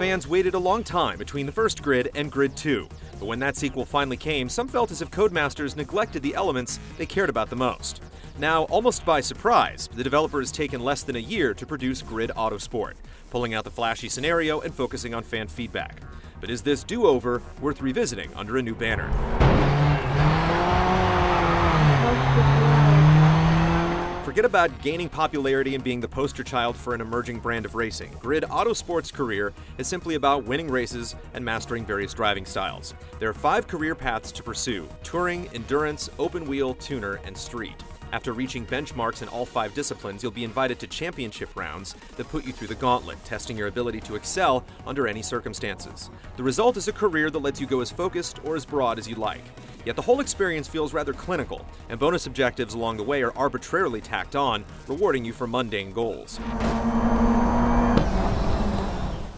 Fans waited a long time between the first Grid and Grid 2, but when that sequel finally came, some felt as if Codemasters neglected the elements they cared about the most. Now, almost by surprise, the developer has taken less than a year to produce Grid Autosport, pulling out the flashy scenario and focusing on fan feedback. But is this do-over worth revisiting under a new banner? Forget about gaining popularity and being the poster child for an emerging brand of racing. Grid Autosport's career is simply about winning races and mastering various driving styles. There are 5 career paths to pursue: touring, endurance, open wheel, tuner, and street. After reaching benchmarks in all 5 disciplines, you'll be invited to championship rounds that put you through the gauntlet, testing your ability to excel under any circumstances. The result is a career that lets you go as focused or as broad as you like. Yet the whole experience feels rather clinical, and bonus objectives along the way are arbitrarily tacked on, rewarding you for mundane goals.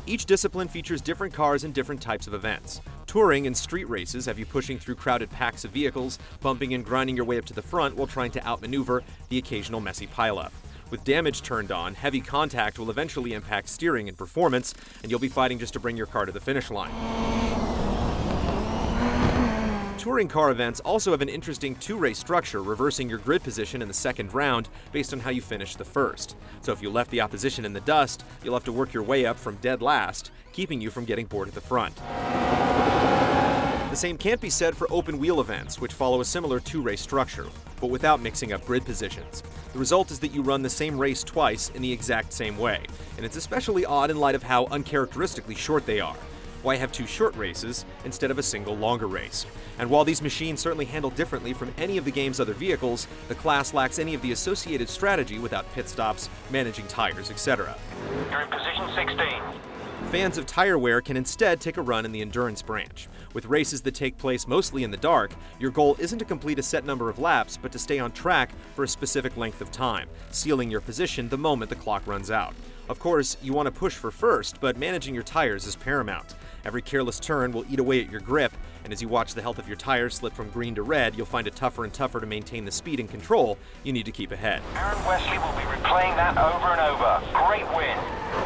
Each discipline features different cars and different types of events. Touring and street races have you pushing through crowded packs of vehicles, bumping and grinding your way up to the front while trying to outmaneuver the occasional messy pileup. With damage turned on, heavy contact will eventually impact steering and performance, and you'll be fighting just to bring your car to the finish line. Touring car events also have an interesting 2-race structure, reversing your grid position in the second round based on how you finish the first. So if you left the opposition in the dust, you'll have to work your way up from dead last, keeping you from getting bored at the front. The same can't be said for open wheel events, which follow a similar 2-race structure, but without mixing up grid positions. The result is that you run the same race twice in the exact same way, and it's especially odd in light of how uncharacteristically short they are. Why have 2 short races instead of a single longer race? And while these machines certainly handle differently from any of the game's other vehicles, the class lacks any of the associated strategy without pit stops, managing tires, etc. You're in position 16. Fans of tire wear can instead take a run in the endurance branch. With races that take place mostly in the dark, your goal isn't to complete a set number of laps, but to stay on track for a specific length of time, sealing your position the moment the clock runs out. Of course, you want to push for first, but managing your tires is paramount. Every careless turn will eat away at your grip, and as you watch the health of your tires slip from green to red, you'll find it tougher and tougher to maintain the speed and control you need to keep ahead. Aaron Wesley will be replaying that over and over. Great win.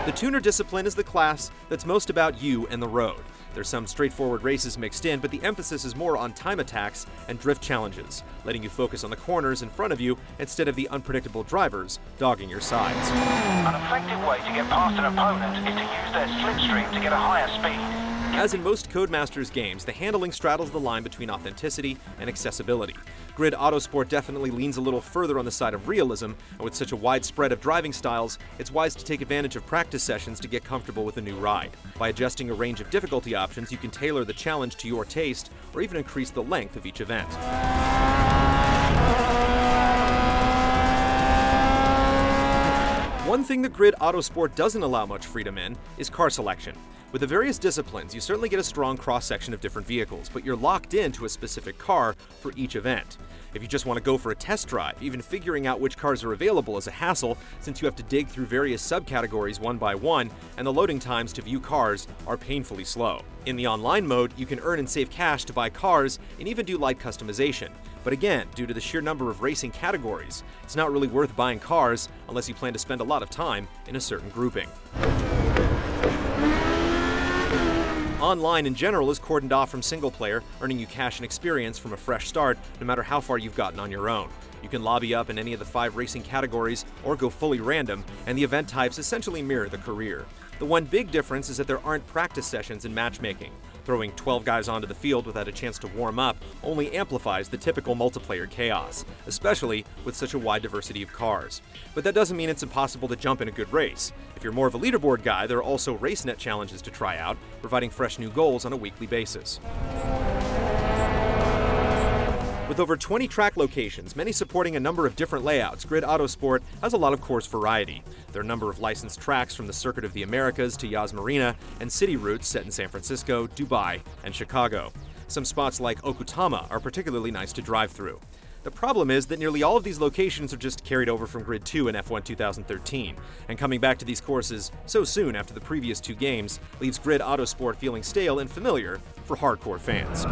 The tuner discipline is the class that's most about you and the road. There's some straightforward races mixed in, but the emphasis is more on time attacks and drift challenges, letting you focus on the corners in front of you instead of the unpredictable drivers dogging your sides. An effective way to get past an opponent is to use their slipstream to get a higher speed. As in most Codemasters games, the handling straddles the line between authenticity and accessibility. Grid Autosport definitely leans a little further on the side of realism, and with such a wide spread of driving styles, it's wise to take advantage of practice sessions to get comfortable with a new ride. By adjusting a range of difficulty options, you can tailor the challenge to your taste, or even increase the length of each event. One thing that Grid Autosport doesn't allow much freedom in is car selection. With the various disciplines, you certainly get a strong cross-section of different vehicles, but you're locked into a specific car for each event. If you just want to go for a test drive, even figuring out which cars are available is a hassle, since you have to dig through various subcategories one by one, and the loading times to view cars are painfully slow. In the online mode, you can earn and save cash to buy cars and even do light customization. But again, due to the sheer number of racing categories, it's not really worth buying cars unless you plan to spend a lot of time in a certain grouping. Online in general is cordoned off from single player, earning you cash and experience from a fresh start, no matter how far you've gotten on your own. You can lobby up in any of the 5 racing categories or go fully random, and the event types essentially mirror the career. The one big difference is that there aren't practice sessions in matchmaking. Throwing 12 guys onto the field without a chance to warm up only amplifies the typical multiplayer chaos, especially with such a wide diversity of cars. But that doesn't mean it's impossible to jump in a good race. If you're more of a leaderboard guy, there are also RaceNet challenges to try out, providing fresh new goals on a weekly basis. With over 20 track locations, many supporting a number of different layouts, Grid Autosport has a lot of course variety. There are a number of licensed tracks from the Circuit of the Americas to Yas Marina, and city routes set in San Francisco, Dubai, and Chicago. Some spots like Okutama are particularly nice to drive through. The problem is that nearly all of these locations are just carried over from Grid 2 and F1 2013, and coming back to these courses so soon after the previous 2 games leaves Grid Autosport feeling stale and familiar for hardcore fans.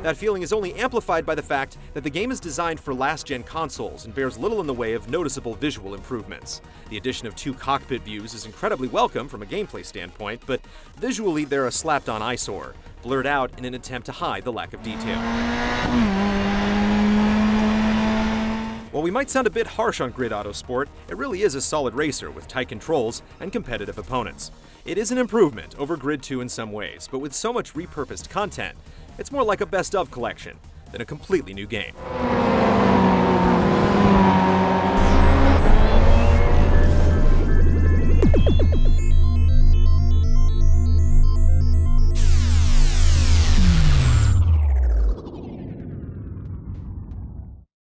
That feeling is only amplified by the fact that the game is designed for last-gen consoles and bears little in the way of noticeable visual improvements. The addition of 2 cockpit views is incredibly welcome from a gameplay standpoint, but visually they're a slapped-on eyesore, blurred out in an attempt to hide the lack of detail. While we might sound a bit harsh on Grid Autosport, it really is a solid racer with tight controls and competitive opponents. It is an improvement over Grid 2 in some ways, but with so much repurposed content, it's more like a best-of collection than a completely new game.